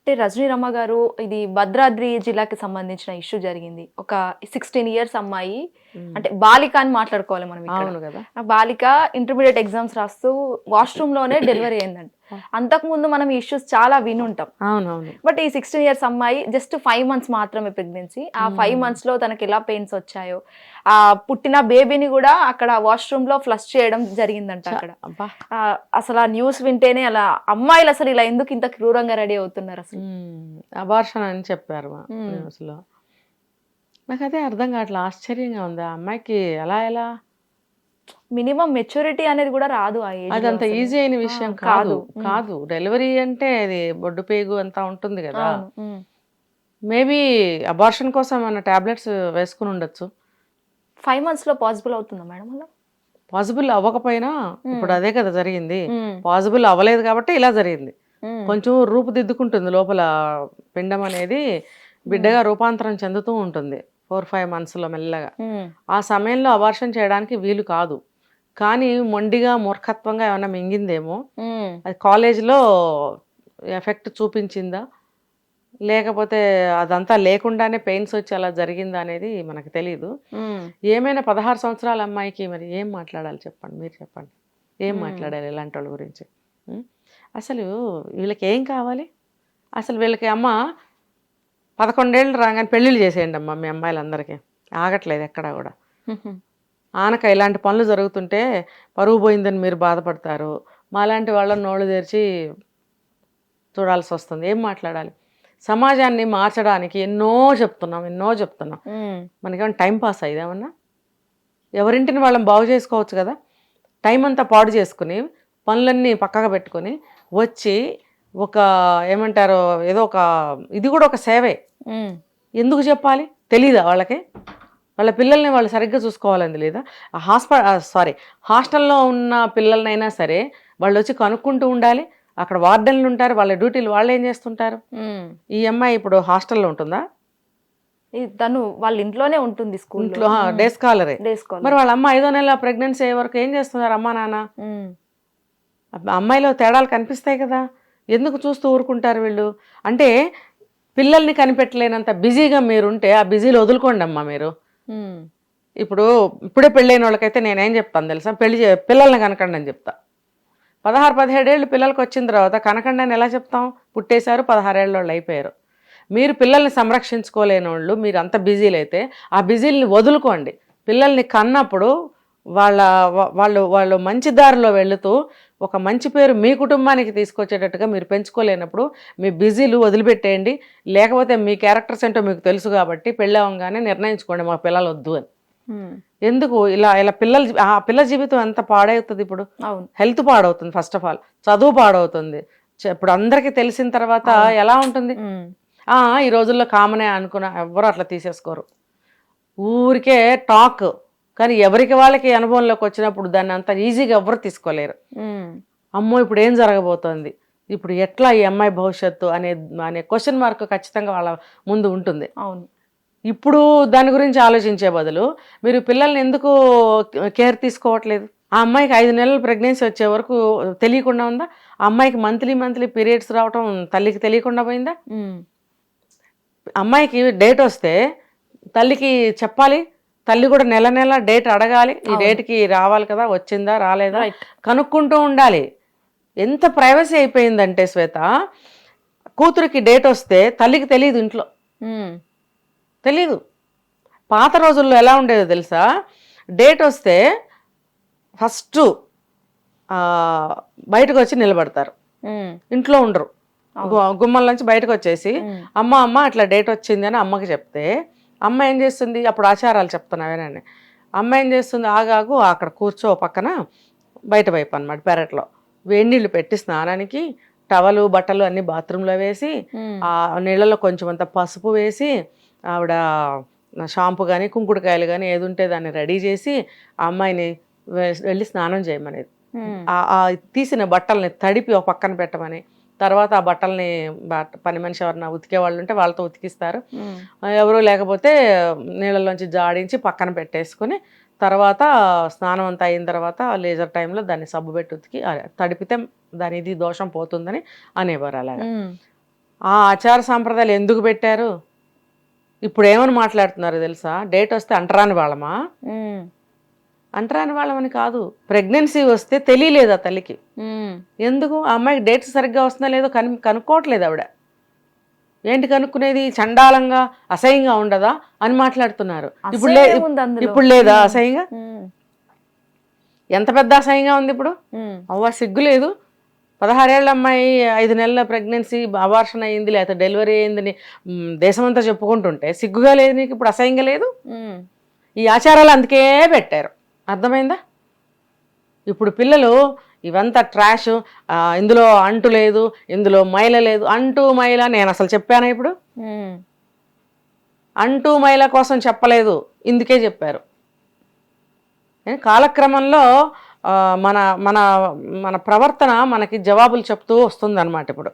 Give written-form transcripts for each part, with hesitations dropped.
అంటే రజనీ రమ గారు ఇది భద్రాద్రి జిల్లాకి సంబంధించిన ఇష్యూ జరిగింది. ఒక 16 ఇయర్స్ అమ్మాయి, అంటే బాలిక అని మాట్లాడుకోవాలి మనం ఇక్కడ. అవును కదా. ఆ బాలిక ఇంటర్మీడియట్ ఎగ్జామ్స్ రాస్తూ వాష్రూమ్ లోనే డెలివరీ అయిందండి. అంతకు ముందు మనం ఇష్యూస్ చాలా వినుంటాం. అవునవును. బట్ ఈ 16 ఇయర్స్ అమ్మాయి జస్ట్ 5 months మాత్రమే ప్రెగ్నెన్సీ. ఆ 5 months లో తనకి ఎలా పెయిన్స్ వచ్చాయో, ఆ పుట్టిన బేబీని కూడా అక్కడ వాష్రూమ్ లో ఫ్లష్ చేయడం జరిగిందంట అక్కడ. అసలు ఆ న్యూస్ వింటేనే అలా అమ్మాయిలు అసలు ఇలా ఎందుకు ఇంత క్రూరంగా రెడీ అవుతున్నారు అసలు. అబార్షన్ అని చెప్పారు న్యూస్లో. నాకు అదే అర్థం కావట్లేదు, ఆశ్చర్యంగా ఉంది. ఆ అమ్మాయికి ఎలా మినిమం మెచ్యూరిటీ అనేది కూడా రాదు ఆ ఏజ్. అది అంత ఈజీ అయిన విషయం కాదు. డెలివరీ అంటే అది బొడ్డు పేగు అంతా ఉంటుంది కదా. మేబీ అబార్షన్ కోసం ఏమన్నా టాబ్లెట్స్ వేసుకుని ఉండొచ్చు. 5 months లో పాసిబుల్ అవుతుందా మేడం అలా? పాసిబుల్ అవ్వకపోయినా ఇప్పుడు అదే కదా జరిగింది. పాసిబుల్ అవ్వలేదు కాబట్టి ఇలా జరిగింది. కొంచెం రూపుదిద్దుకుంటుంది లోపల పిండం అనేది, బిడ్డగా రూపాంతరం చెందుతూ ఉంటుంది 4-5 monthsలో మెల్లగా. ఆ సమయంలో అబార్షన్ చేయడానికి వీలు కాదు. కానీ మొండిగా మూర్ఖత్వంగా ఏమైనా మింగిందేమో, అది కాలేజీలో ఎఫెక్ట్ చూపించిందా, లేకపోతే అదంతా లేకుండానే పెయిన్స్ వచ్చి అలా జరిగిందా అనేది మనకు తెలియదు. ఏమైనా 16 సంవత్సరాల అమ్మాయికి మరి ఏం మాట్లాడాలి చెప్పండి, మీరు చెప్పండి. ఏం మాట్లాడాలి ఇలాంటి వాళ్ళ గురించి? అసలు వీళ్ళకి ఏం కావాలి? అసలు వీళ్ళకి అమ్మ 11 ఏళ్ళు రాగానే పెళ్ళిళ్ళు చేసేయండి అమ్మ మీ అమ్మాయిలందరికీ. ఆగట్లేదు ఎక్కడా కూడా. ఆనక ఇలాంటి పనులు జరుగుతుంటే పరువు పోయిందని మీరు బాధపడతారు, మాలాంటి వాళ్ళని నోళ్ళు తెరిచి చూడాల్సి వస్తుంది. ఏం మాట్లాడాలి? సమాజాన్ని మార్చడానికి ఎన్నో చెప్తున్నాం. మనకేమన్నా టైం పాస్ అయ్యేదేమన్నా? ఎవరింటిని వాళ్ళని బాగు చేసుకోవచ్చు కదా. టైం అంతా పాడు చేసుకుని పనులన్నీ పక్కగా పెట్టుకొని వచ్చి ఒక ఏమంటారో ఏదో ఒక ఇది కూడా ఒక సేవే. ఎందుకు చెప్పాలి? తెలీదా వాళ్ళకి? వాళ్ళ పిల్లల్ని వాళ్ళు సరిగ్గా చూసుకోవాలని లేదా? హాస్టల్లో ఉన్న పిల్లలనైనా సరే వాళ్ళు వచ్చి కనుక్కుంటూ ఉండాలి. అక్కడ వార్డెన్లు ఉంటారు, వాళ్ళ డ్యూటీలు వాళ్ళు ఏం చేస్తుంటారు? ఈ అమ్మాయి ఇప్పుడు హాస్టల్లో ఉంటుందా? తను వాళ్ళ ఇంట్లోనే ఉంటుంది, స్కూల్లో డే స్కాలరే. మరి వాళ్ళ అమ్మ 5వ నెల ప్రెగ్నెన్సీ అయ్యే వరకు ఏం చేస్తున్నారు అమ్మా నాన్న? అమ్మాయిలో తేడాలు కనిపిస్తాయి కదా. ఎందుకు చూస్తూ ఊరుకుంటారు వీళ్ళు? అంటే పిల్లల్ని కనిపెట్టలేనంత బిజీగా మీరుంటే ఆ బిజీలో వదులుకోండి అమ్మా మీరు. ఇప్పుడే పెళ్ళైన వాళ్ళకైతే నేనేం చెప్తాను తెలుసా? పిల్లల్ని కనకండి అని చెప్తా. 16-17 ఏళ్ళు పిల్లలకి వచ్చిన తర్వాత కనకండి అని ఎలా చెప్తాం? పుట్టేశారు, 16 ఏళ్ళ వాళ్ళు అయిపోయారు. మీరు పిల్లల్ని సంరక్షించుకోలేని వాళ్ళు, మీరు అంత బిజీలు అయితే ఆ బిజీలని వదులుకోండి. పిల్లల్ని కన్నప్పుడు వాళ్ళు మంచి దారిలో వెళుతూ ఒక మంచి పేరు మీ కుటుంబానికి తీసుకొచ్చేటట్టుగా మీరు పెంచుకోలేనప్పుడు మీ బిజీలు వదిలిపెట్టేయండి. లేకపోతే మీ క్యారెక్టర్స్ ఏంటో మీకు తెలుసు కాబట్టి పెళ్ళి అవ్వగానే నిర్ణయించుకోండి మా పిల్లలు వద్దు అని. ఎందుకు ఇలా పిల్ల జీవితం ఎంత పాడవుతుంది? ఇప్పుడు హెల్త్ పాడవుతుంది, ఫస్ట్ ఆఫ్ ఆల్ చదువు పాడవుతుంది. ఇప్పుడు అందరికీ తెలిసిన తర్వాత ఎలా ఉంటుంది? ఈ రోజుల్లో కామనే అనుకున్నా ఎవ్వరు అట్లా తీసేసుకోరు. ఊరికే టాక్, కానీ ఎవరికి వాళ్ళకి అనుభవంలోకి వచ్చినప్పుడు దాన్ని అంత ఈజీగా ఎవరు తీసుకోలేరు. అమ్మో ఇప్పుడు ఏం జరగబోతోంది, ఇప్పుడు ఎట్లా ఈ అమ్మాయి భవిష్యత్తు అనే క్వశ్చన్ మార్క్ ఖచ్చితంగా వాళ్ళ ముందు ఉంటుంది. అవును. ఇప్పుడు దాని గురించి ఆలోచించే బదులు మీరు పిల్లల్ని ఎందుకు కేర్ తీసుకోవట్లేదు? ఆ అమ్మాయికి 5 నెలలు ప్రెగ్నెన్సీ వచ్చే వరకు తెలియకుండా ఉందా? ఆ అమ్మాయికి మంత్లీ పీరియడ్స్ రావటం తల్లికి తెలియకుండా పోయిందా? అమ్మాయికి డేట్ వస్తే తల్లికి చెప్పాలి, తల్లి కూడా నెల డేట్ అడగాలి. ఈ డేట్కి రావాలి కదా, వచ్చిందా రాలేదా కనుక్కుంటూ ఉండాలి. ఎంత ప్రైవసీ అయిపోయిందంటే శ్వేత, కూతురికి డేట్ వస్తే తల్లికి తెలియదు, ఇంట్లో తెలీదు. పాత రోజుల్లో ఎలా ఉండేదో తెలుసా? డేట్ వస్తే ఫస్ట్ బయటకు వచ్చి నిలబడతారు, ఇంట్లో ఉండరు. గుమ్మల నుంచి బయటకు వచ్చేసి అమ్మ అట్లా డేట్ వచ్చింది అని అమ్మకి చెప్తే అమ్మ ఏం చేస్తుంది? అప్పుడు ఆచారాలు చెప్తున్నావేనండి. అమ్మ ఏం చేస్తుంది? ఆగాగు అక్కడ కూర్చో పక్కన బయట వైపు అనమాట, పెరట్లో వేడి నీళ్ళు పెట్టి స్నానానికి టవలు బట్టలు అన్ని బాత్రూంలో వేసి ఆ నీళ్ళలో కొంచెం అంత పసుపు వేసి ఆవిడ షాంపూ కానీ కుంకుడుకాయలు కానీ ఏది ఉంటే దాన్ని రెడీ చేసి ఆ అమ్మాయిని వెళ్ళి స్నానం చేయమనేది. ఆ తీసిన బట్టల్ని తడిపి ఒక పక్కన పెట్టమని, తర్వాత ఆ బట్టల్ని పని మనిషి ఎవరన్నా ఉతికే వాళ్ళు ఉంటే వాళ్ళతో ఉతికిస్తారు. ఎవరు లేకపోతే నీళ్ళలోంచి జాడించి పక్కన పెట్టేసుకుని తర్వాత స్నానం అంతా అయిన తర్వాత లేజర్ టైంలో దాన్ని సబ్బు పెట్టి ఉతికి తడిపితే దాని ఇది దోషం పోతుందని అనేవారు. అలాగా ఆ ఆచార సాంప్రదాయాలు ఎందుకు పెట్టారు? ఇప్పుడు ఏమని మాట్లాడుతున్నారు తెలుసా? డేట్ వస్తే అంటరాని వాళ్ళమా? అంటరాని వాళ్ళమని కాదు, ప్రెగ్నెన్సీ వస్తే తెలియలేదు ఆ తల్లికి. ఎందుకు ఆ అమ్మాయికి డేట్స్ సరిగ్గా వస్తుందా లేదో కనుక్కోవట్లేదు ఆవిడ. ఏంటి కనుక్కునేది? చండాలంగా అసహ్యంగా ఉండదా అని మాట్లాడుతున్నారు. ఇప్పుడు లేదా అసహ్యంగా? ఎంత పెద్ద అసహ్యంగా ఉంది ఇప్పుడు. అవ్వ సిగ్గు లేదు. 16 ఏళ్ళ అమ్మాయి 5 నెలల ప్రెగ్నెన్సీ, అబార్షన్ అయ్యింది లేకపోతే డెలివరీ అయ్యిందని దేశమంతా చెప్పుకుంటుంటే సిగ్గుగా లేదు నీకు? ఇప్పుడు అసహ్యంగా లేదు? ఈ ఆచారాలు అందుకే పెట్టారు, అర్థమైందా? ఇప్పుడు పిల్లలు ఇవంతా ట్రాష్, ఇందులో అంటు లేదు, ఇందులో మైల లేదు. అంటు మైల నేను అసలు చెప్పాను ఇప్పుడు? అంటు మైల కోసం చెప్పలేదు, ఇందుకే చెప్పారు. కాలక్రమంలో మన మన మన ప్రవర్తన మనకి జవాబులు చెప్తూ వస్తుంది అనమాట. ఇప్పుడు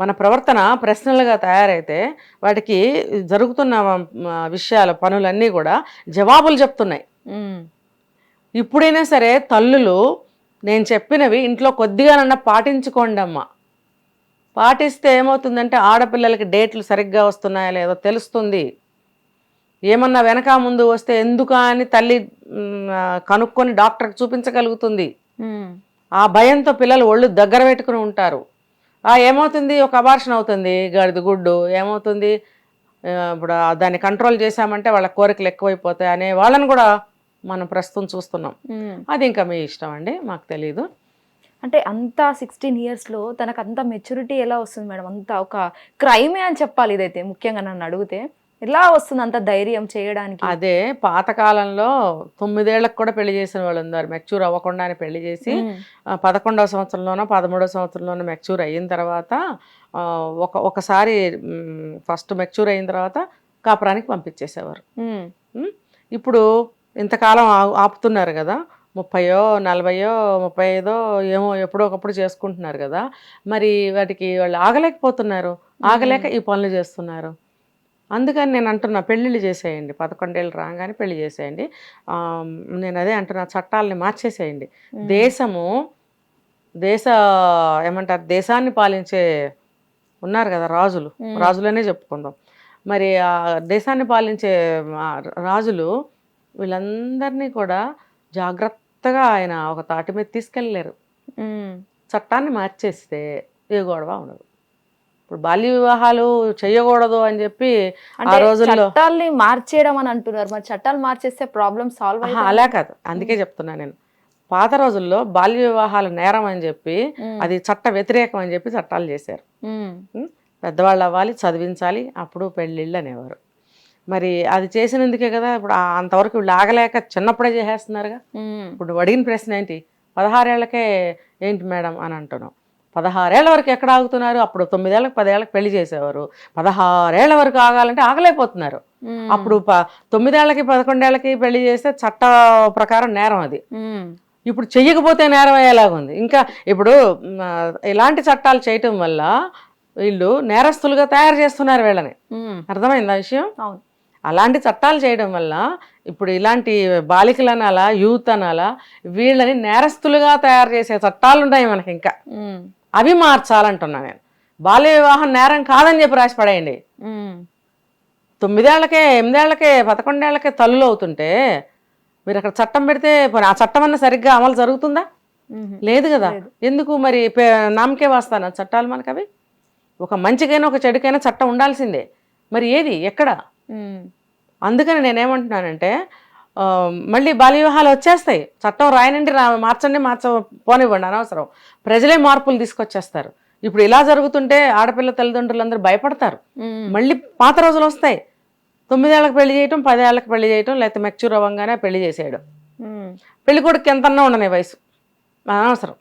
మన ప్రవర్తన ప్రశ్నలుగా తయారైతే వాటికి జరుగుతున్న విషయాల పనులన్నీ కూడా జవాబులు చెప్తున్నాయి. ఇప్పుడైనా సరే తల్లులు నేను చెప్పినవి ఇంట్లో కొద్దిగానన్నా పాటించుకోండి అమ్మా. పాటిస్తే ఏమవుతుందంటే ఆడపిల్లలకి డేట్లు సరిగ్గా వస్తున్నాయా లేదో తెలుస్తుంది. ఏమన్నా వెనక ముందు వస్తే ఎందుకా అని తల్లి కనుక్కొని డాక్టర్కి చూపించగలుగుతుంది. ఆ భయంతో పిల్లలు ఒళ్ళు దగ్గర పెట్టుకుని ఉంటారు. ఏమవుతుంది? ఒక అబార్షన్ అవుతుంది, గడిది గుడ్డు ఏమవుతుంది, ఇప్పుడు దాన్ని కంట్రోల్ చేశామంటే వాళ్ళ కోరికలు ఎక్కువైపోతాయి అనే వాళ్ళని కూడా మనం ప్రస్తుతం చూస్తున్నాం. అది ఇంకా మీ ఇష్టం అండి, మాకు తెలీదు. అంటే అంత 16 yearsలో తనకు అంత మెచ్యూరిటీ ఎలా వస్తుంది మేడం? అంత ఒక క్రైమే అని చెప్పాలి ఇదైతే, ముఖ్యంగా నన్ను అడిగితే. ఎలా వస్తుంది అంత ధైర్యం చేయడానికి? అదే పాతకాలంలో 9 ఏళ్లకు కూడా పెళ్లి చేసిన వాళ్ళు ఉన్నారు, మెచ్యూర్ అవ్వకుండానే పెళ్లి చేసి 11వ సంవత్సరంలోనో 13వ సంవత్సరంలోనో మెచ్యూర్ అయిన తర్వాత ఒకసారి ఫస్ట్ మెచ్యూర్ అయిన తర్వాత కాపురానికి పంపించేసేవారు. ఇప్పుడు ఇంతకాలం ఆపుతున్నారు కదా, 30, 40, 35 ఏమో ఎప్పుడో ఒకప్పుడు చేసుకుంటున్నారు కదా. మరి వాటికి వాళ్ళు ఆగలేకపోతున్నారు, ఆగలేక ఈ పనులు చేస్తున్నారు. అందుకని నేను అంటున్నా, పెళ్ళిళ్ళు చేసేయండి, 11 ఏళ్ళు రాగానే పెళ్లి చేసేయండి. నేను అదే అంటున్నా, చట్టాలని మార్చేసేయండి. ఏమంటారు, దేశాన్ని పాలించే ఉన్నారు కదా రాజులు, రాజులనే చెప్పుకుందాం. మరి ఆ దేశాన్ని పాలించే రాజులు వీళ్ళందరినీ కూడా జాగ్రత్తగా ఆయన ఒక తాటి మీద తీసుకెళ్ళలేరు. చట్టాన్ని మార్చేస్తే ఏ గొడవ ఉండదు. ఇప్పుడు బాల్య వివాహాలు చేయకూడదు అని చెప్పి ఆ రోజుల్లో చట్టాలని మార్చేయడం అని అంటున్నారు. మరి చట్టాలు మార్చేస్తే ప్రాబ్లం సాల్వ్ అయ్యి? అలా కాదు, అందుకే చెప్తున్నా నేను. పాత రోజుల్లో బాల్య వివాహాలు నేరం అని చెప్పి, అది చట్ట వ్యతిరేకం అని చెప్పి చట్టాలు చేశారు. పెద్దవాళ్ళు అవ్వాలి, చదివించాలి, అప్పుడు పెళ్ళిళ్ళు అనేవారు. మరి అది చేసినందుకే కదా ఇప్పుడు అంతవరకు వీళ్ళు ఆగలేక చిన్నప్పుడే చేసేస్తున్నారుగా. ఇప్పుడు అడిగిన ప్రశ్న ఏంటి, 16 ఏళ్లకే ఏంటి మేడం అని అంటున్నాం. 16 ఏళ్ల వరకు ఎక్కడ ఆగుతున్నారు? అప్పుడు 9 ఏళ్ళకి 10 ఏళ్ళకి పెళ్లి చేసేవారు. 16 ఏళ్ల వరకు ఆగాలంటే ఆగలేకపోతున్నారు. అప్పుడు 9 ఏళ్ళకి 11 ఏళ్ళకి పెళ్లి చేస్తే చట్ట ప్రకారం నేరం అది. ఇప్పుడు చెయ్యకపోతే నేరం అయ్యేలాగుంది. ఇంకా ఇప్పుడు ఇలాంటి చట్టాలు చేయటం వల్ల వీళ్ళు నేరస్తులుగా తయారు చేస్తున్నారు వీళ్ళని. అర్థమైందా విషయం? అలాంటి చట్టాలు చేయడం వల్ల ఇప్పుడు ఇలాంటి బాలికలు అనాలా, యూత్ అనాలా, వీళ్ళని నేరస్తులుగా తయారు చేసే చట్టాలు ఉన్నాయి మనకి. ఇంకా అవి మార్చాలంటున్నా నేను. బాల్య వివాహం నేరం కాదని చెప్పి రాసి పడేయండి. 9 ఏళ్లకే 8 ఏళ్లకే 11 ఏళ్లకే తల్లులు అవుతుంటే మీరు అక్కడ చట్టం పెడితే ఆ చట్టం అన్న సరిగ్గా అమలు జరుగుతుందా? లేదు కదా. ఎందుకు మరి నామకే వస్తాను చట్టాలు మనకు? అవి ఒక మంచికైనా ఒక చెడుకైనా చట్టం ఉండాల్సిందే. మరి ఏది ఎక్కడ? అందుకని నేనేమంటున్నానంటే మళ్ళీ బాల్య వివాహాలు వచ్చేస్తాయి. చట్టం రాయనండి, మార్చండి, పోనివ్వండి, అనవసరం. ప్రజలే మార్పులు తీసుకొచ్చేస్తారు. ఇప్పుడు ఇలా జరుగుతుంటే ఆడపిల్ల తల్లిదండ్రులందరూ భయపడతారు. మళ్ళీ పాత రోజులు వస్తాయి. 9 ఏళ్ళకి పెళ్లి చేయటం, 10 ఏళ్ళకి పెళ్లి చేయటం, లేకపోతే మెచ్యూర్ అవ్వగానే పెళ్లి చేసేయడం. పెళ్లి కొడుకు ఎంతన్నా ఉండని వయసు, అనవసరం.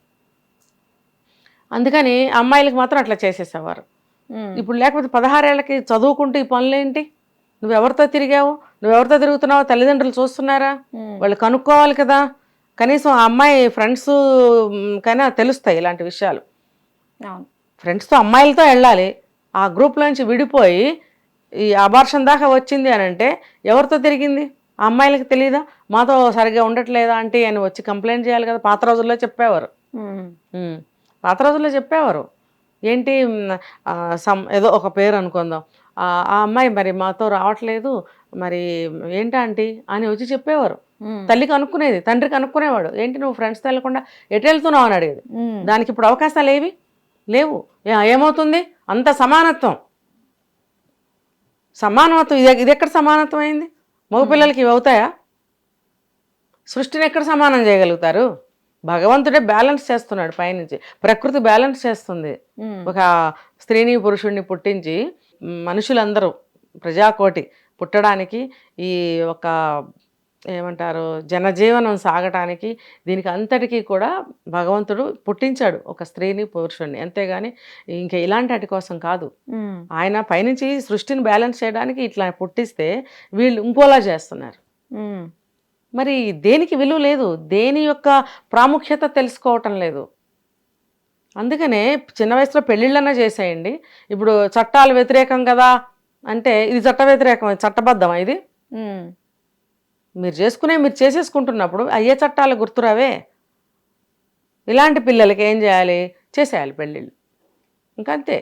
అందుకని అమ్మాయిలకు మాత్రం అట్లా చేసేసేవారు. ఇప్పుడు లేకపోతే 16 ఏళ్ళకి చదువుకుంటూ ఈ పనులేంటి? నువ్వెవరితో తిరిగావు, నువ్వెవరితో తిరుగుతున్నావో తల్లిదండ్రులు చూస్తున్నారా? వాళ్ళు కనుక్కోవాలి కదా. కనీసం ఆ అమ్మాయి ఫ్రెండ్స్ కైనా తెలుస్తాయి ఇలాంటి విషయాలు. ఫ్రెండ్స్తో అమ్మాయిలతో వెళ్ళాలి. ఆ గ్రూప్లోంచి విడిపోయి ఈ అబార్షన్ దాకా వచ్చింది అని అంటే ఎవరితో తిరిగింది? ఆ అమ్మాయిలకి తెలియదా? మాతో సరిగ్గా ఉండట్లేదా అంటే అని వచ్చి కంప్లైంట్ చేయాలి కదా. పాత రోజుల్లో చెప్పేవారు. ఏంటి ఏదో ఒక పేరు అనుకుందాం, ఆ అమ్మాయి మరి మాతో రావట్లేదు మరి ఏంటి ఆంటీ అని వచ్చి చెప్పేవారు. తల్లికి అనుకునేది, తండ్రికి అనుకునేవాడు, ఏంటి నువ్వు ఫ్రెండ్స్తో వెళ్ళకుండా ఎటు వెళ్తున్నావు అని అడిగేది. దానికి ఇప్పుడు అవకాశాలు ఏవి లేవు. ఏమవుతుంది? అంత సమానత్వం ఇది ఎక్కడ సమానత్వం అయింది? మగపిల్లలకి ఇవి అవుతాయా? సృష్టిని ఎక్కడ సమానం చేయగలుగుతారు? భగవంతుడే బ్యాలెన్స్ చేస్తున్నాడు పైనుంచి, ప్రకృతి బ్యాలెన్స్ చేస్తుంది. ఒక స్త్రీని పురుషుడిని పుట్టించి మనుషులందరూ ప్రజాకోటి పుట్టడానికి, ఈ ఒక ఏమంటారు జనజీవనం సాగటానికి, దీనికి అంతటికీ కూడా భగవంతుడు పుట్టించాడు ఒక స్త్రీని పురుషుడిని, అంతేగాని ఇంకా ఇలాంటి వాటి కోసం కాదు. ఆయన పైనుంచి సృష్టిని బ్యాలెన్స్ చేయడానికి ఇట్లా పుట్టిస్తే వీళ్ళు ఇంకోలా చేస్తున్నారు. మరి దేనికి విలువ లేదు, దేని యొక్క ప్రాముఖ్యత తెలుసుకోవటం లేదు. అందుకనే చిన్న వయసులో పెళ్ళిళ్ళన్నా చేసేయండి. ఇప్పుడు చట్టాలు వ్యతిరేకం కదా అంటే ఇది చట్ట వ్యతిరేకం, చట్టబద్ధమా ఇది? మీరు చేసేసుకుంటున్నప్పుడు అయ్యే చట్టాలు గుర్తురావే. ఇలాంటి పిల్లలకి ఏం చేయాలి? చేసేయాలి పెళ్ళిళ్ళు, ఇంకా అంతే.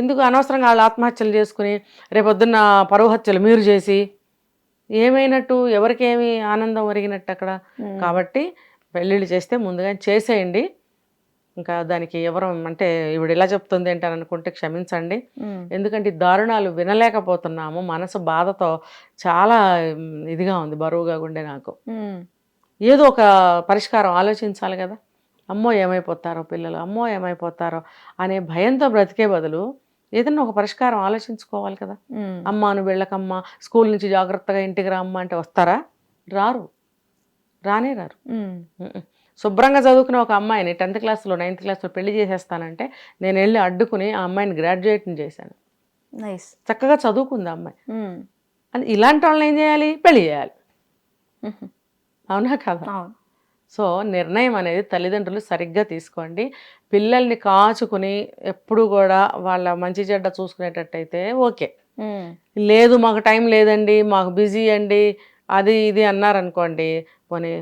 ఎందుకు అనవసరంగా వాళ్ళు ఆత్మహత్యలు చేసుకుని రేపొద్దున్న పరువు హత్యలు మీరు చేసి ఏమైనట్టు? ఎవరికేమి ఆనందం ఒరిగినట్టు అక్కడ? కాబట్టి పెళ్ళిళ్ళు చేస్తే ముందుగా చేసేయండి. ఇంకా దానికి ఎవరు అంటే ఇప్పుడు ఇలా చెప్తుంది ఏంటని అనుకుంటే క్షమించండి. ఎందుకంటే ఈ దారుణాలు వినలేకపోతున్నాము. మనసు బాధతో చాలా ఇదిగా ఉంది, బరువుగా ఉండే నాకు. ఏదో ఒక పరిష్కారం ఆలోచించాలి కదా. అమ్మో ఏమైపోతారో పిల్లలు, అమ్మో ఏమైపోతారో అనే భయంతో బ్రతికే బదులు ఏదన్నా ఒక పరిష్కారం ఆలోచించుకోవాలి కదా. అమ్మ నువ్వు వెళ్ళకమ్మా, స్కూల్ నుంచి జాగ్రత్తగా ఇంటికి రమ్మా అంటే వస్తారా? రానే రారు. శుభ్రంగా చదువుకునే ఒక అమ్మాయిని 10th క్లాస్లో 9th క్లాస్లో పెళ్లి చేసేస్తానంటే నేను వెళ్ళి అడ్డుకుని ఆ అమ్మాయిని గ్రాడ్యుయేట్ని చేశాను. చక్కగా చదువుకుంది ఆ అమ్మాయి. అది ఇలాంటి వాళ్ళని ఏం చేయాలి? పెళ్లి చేయాలి. అవునా కదా? సో నిర్ణయం అనేది తల్లిదండ్రులు సరిగ్గా తీసుకోండి. పిల్లల్ని కాచుకుని ఎప్పుడు కూడా వాళ్ళ మంచి చెడ్డ చూసుకునేటట్టయితే ఓకే. లేదు మాకు టైం లేదండి, మాకు బిజీ అండి, అది ఇది అన్నారనుకోండి, పోనీ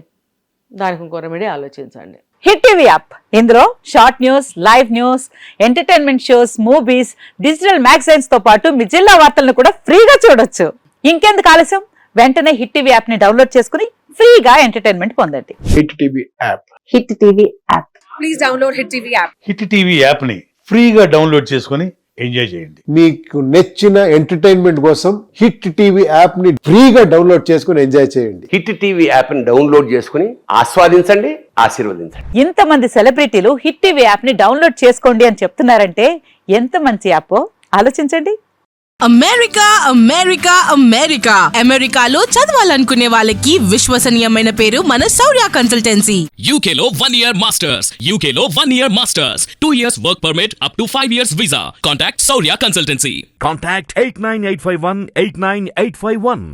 దానికి ఇంకో రెమెడీ ఆలోచించండి. హిట్ టీవీ యాప్, ఇందులో short news, live news, entertainment shows, movies, digital magazines తో పాటు మీ జిల్లా వార్తలను కూడా ఫ్రీగా చూడొచ్చు. ఇంకెందుకు ఆలస్యం? వెంటనే హిట్ టీవీ యాప్ ని డౌన్లోడ్ చేసుకుని ఫ్రీగా ఎంటర్టైన్మెంట్ పొందండి. Hit TV app. Hit TV app. Please download hit TV app. Hit TV app ని ఫ్రీగా డౌన్లోడ్ చేసుకుని ఎంజాయ్ చేయండి. మీకు నచ్చిన ఎంటర్టైన్మెంట్ కోసం హిట్ టీవీ యాప్ ని ఫ్రీగా డౌన్లోడ్ చేసుకుని ఎంజాయ్ చేయండి. హిట్ టీవీ యాప్ ని డౌన్లోడ్ చేసుకుని ఆస్వాదించండి, ఆశీర్వదించండి. ఇంతమంది సెలబ్రిటీలు హిట్ టీవీ యాప్ ని డౌన్లోడ్ చేసుకోండి అని చెప్తున్నారంటే ఎంత మంచి యాప్ ఆలోచించండి. అమెరికా అమెరికా అమెరికా అమెరికాలో చదవాలనుకునే వాళ్ళకి విశ్వసనీయమైన పేరు మన శౌర్య కన్సల్టెన్సీ. UK లో 1 year masters, UK లో 1 year masters, 2 years work permit up to 5 years visa. Contact Saurya Consultancy. Contact 89851 89851.